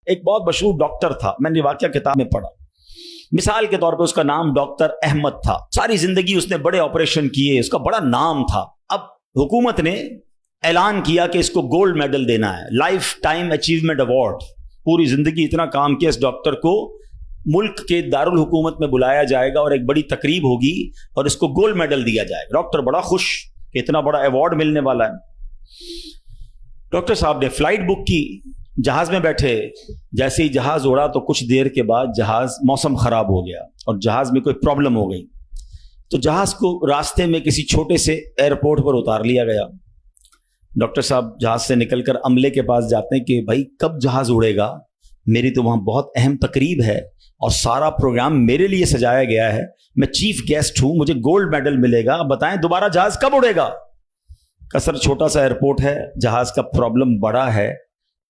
ایک بہت مشہور ڈاکٹر تھا، میں نے واقعہ کتاب میں پڑھا. مثال کے طور پہ اس کا نام ڈاکٹر احمد تھا. ساری زندگی اس نے بڑے آپریشن کیے، اس کا بڑا نام تھا. اب حکومت نے اعلان کیا کہ اس کو گولڈ میڈل دینا ہے، لائف ٹائم اچیومنٹ ایوارڈ. پوری زندگی اتنا کام کیا اس ڈاکٹر کو ملک کے دارالحکومت میں بلایا جائے گا اور ایک بڑی تقریب ہوگی اور اس کو گولڈ میڈل دیا جائے گا. ڈاکٹر بڑا خوش کہ اتنا بڑا ایوارڈ ملنے والا ہے. ڈاکٹر صاحب نے فلائٹ بک کی، جہاز میں بیٹھے. جیسے ہی جہاز اڑا تو کچھ دیر کے بعد موسم خراب ہو گیا اور جہاز میں کوئی پرابلم ہو گئی. تو جہاز کو راستے میں کسی چھوٹے سے ایئرپورٹ پر اتار لیا گیا. ڈاکٹر صاحب جہاز سے نکل کر عملے کے پاس جاتے ہیں کہ بھائی کب جہاز اڑے گا، میری تو وہاں بہت اہم تقریب ہے اور سارا پروگرام میرے لیے سجایا گیا ہے، میں چیف گیسٹ ہوں، مجھے گولڈ میڈل ملے گا، بتائیں دوبارہ جہاز کب اڑے گا. سر چھوٹا سا ایئرپورٹ ہے، جہاز کا پرابلم بڑا ہے،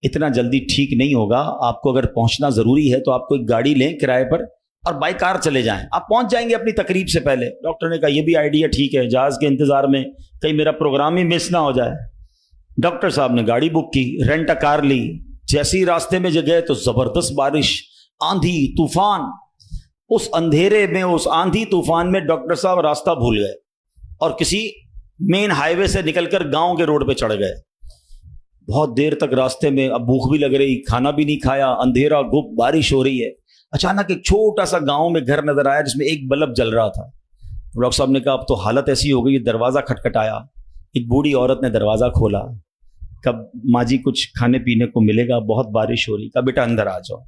اتنا جلدی ٹھیک نہیں ہوگا. آپ کو اگر پہنچنا ضروری ہے تو آپ کوئی گاڑی لیں کرائے پر اور بائی کار چلے جائیں، آپ پہنچ جائیں گے اپنی تقریب سے پہلے. ڈاکٹر نے کہا یہ بھی آئیڈیا ٹھیک ہے، جہاز کے انتظار میں کہیں میرا پروگرام ہی مس نہ ہو جائے. ڈاکٹر صاحب نے گاڑی بک کی، رینٹ ا کار لی. جیسے ہی راستے میں گئے تو زبردست بارش، آندھی طوفان. اس اندھیرے میں، اس آندھی طوفان میں ڈاکٹر صاحب راستہ بھول گئے اور کسی مین ہائی وے سے نکل کر گاؤں کے روڈ پہ چڑھ گئے. بہت دیر تک راستے میں، اب بھوک بھی لگ رہی، کھانا بھی نہیں کھایا، اندھیرا گپ، بارش ہو رہی ہے. اچانک ایک چھوٹا سا گاؤں میں گھر نظر آیا جس میں ایک بلب جل رہا تھا. ڈاکٹر صاحب نے کہا اب تو حالت ایسی ہو گئی، دروازہ کھٹکھٹایا. ایک بوڑھی عورت نے دروازہ کھولا. کب ماں جی کچھ کھانے پینے کو ملے گا، بہت بارش ہو رہی. کہا بیٹا اندر آ جاؤ.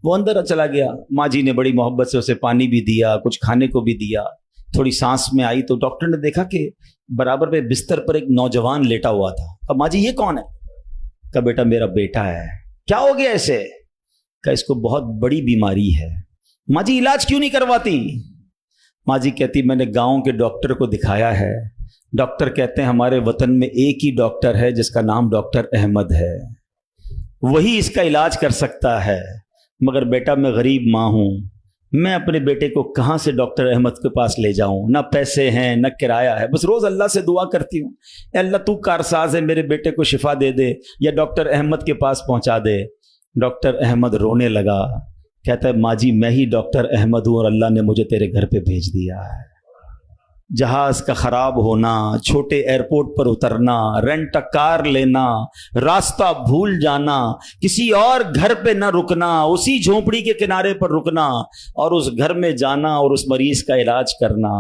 وہ اندر چلا گیا. ماں جی نے بڑی محبت سے اسے پانی بھی دیا، کچھ کھانے کو بھی دیا. تھوڑی سانس میں آئی تو ڈاکٹر نے دیکھا کہ برابر پہ بستر پر ایک نوجوان لیٹا ہوا تھا. کہا ماں جی یہ کون ہے؟ کہا بیٹا میرا بیٹا ہے. کیا ہو گیا اسے؟ کہا اس کو بہت بڑی بیماری ہے. ماں جی علاج کیوں نہیں کرواتی؟ ماں جی کہتی میں نے گاؤں کے ڈاکٹر کو دکھایا ہے، ڈاکٹر کہتے ہیں ہمارے وطن میں ایک ہی ڈاکٹر ہے جس کا نام ڈاکٹر احمد ہے، وہی اس کا علاج کر سکتا ہے. مگر بیٹا میں غریب ماں ہوں، میں اپنے بیٹے کو کہاں سے ڈاکٹر احمد کے پاس لے جاؤں؟ نہ پیسے ہیں نہ کرایہ ہے. بس روز اللہ سے دعا کرتی ہوں اے اللہ تو کارساز ہے، میرے بیٹے کو شفا دے دے یا ڈاکٹر احمد کے پاس پہنچا دے. ڈاکٹر احمد رونے لگا. کہتا ہے ماں جی میں ہی ڈاکٹر احمد ہوں اور اللہ نے مجھے تیرے گھر پہ بھیج دیا ہے. جہاز کا خراب ہونا، چھوٹے ایئرپورٹ پر اترنا، رینٹ ا کار لینا، راستہ بھول جانا، کسی اور گھر پہ نہ رکنا، اسی جھونپڑی کے کنارے پر رکنا اور اس گھر میں جانا اور اس مریض کا علاج کرنا.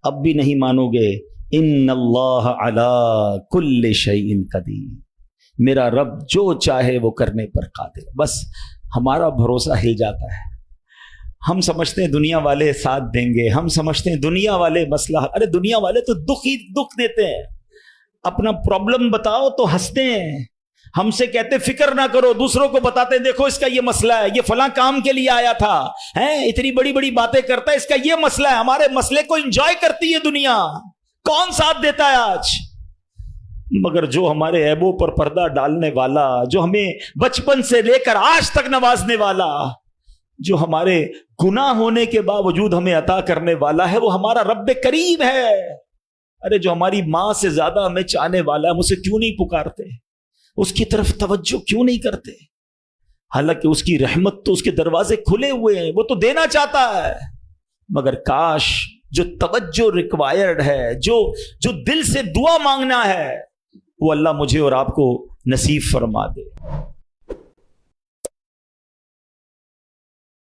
اب بھی نہیں مانو گے؟ ان اللہ علی کل شیء قدیر، میرا رب جو چاہے وہ کرنے پر قادر. بس ہمارا بھروسہ ہل جاتا ہے. ہم سمجھتے ہیں دنیا والے ساتھ دیں گے، ہم سمجھتے ہیں دنیا والے مسئلہ، ارے دنیا والے تو دکھ ہی دکھ دیتے ہیں. اپنا پرابلم بتاؤ تو ہنستے ہیں، ہم سے کہتے فکر نہ کرو، دوسروں کو بتاتے ہیں دیکھو اس کا یہ مسئلہ ہے، یہ فلاں کام کے لیے آیا تھا، اتنی بڑی بڑی باتیں کرتا ہے، اس کا یہ مسئلہ ہے. ہمارے مسئلے کو انجوائے کرتی ہے دنیا، کون ساتھ دیتا ہے آج؟ مگر جو ہمارے عیبوں پر پردہ ڈالنے والا، جو ہمیں بچپن سے لے کر آج تک نوازنے والا، جو ہمارے گناہ ہونے کے باوجود ہمیں عطا کرنے والا ہے، وہ ہمارا رب کریم ہے. ارے جو ہماری ماں سے زیادہ ہمیں چاہنے والا ہے، ہم اسے کیوں نہیں پکارتے؟ اس کی طرف توجہ کیوں نہیں کرتے؟ حالانکہ اس کی رحمت تو اس کے دروازے کھلے ہوئے ہیں، وہ تو دینا چاہتا ہے. مگر کاش جو توجہ ریکوائرڈ ہے، جو دل سے دعا مانگنا ہے، وہ اللہ مجھے اور آپ کو نصیب فرما دے.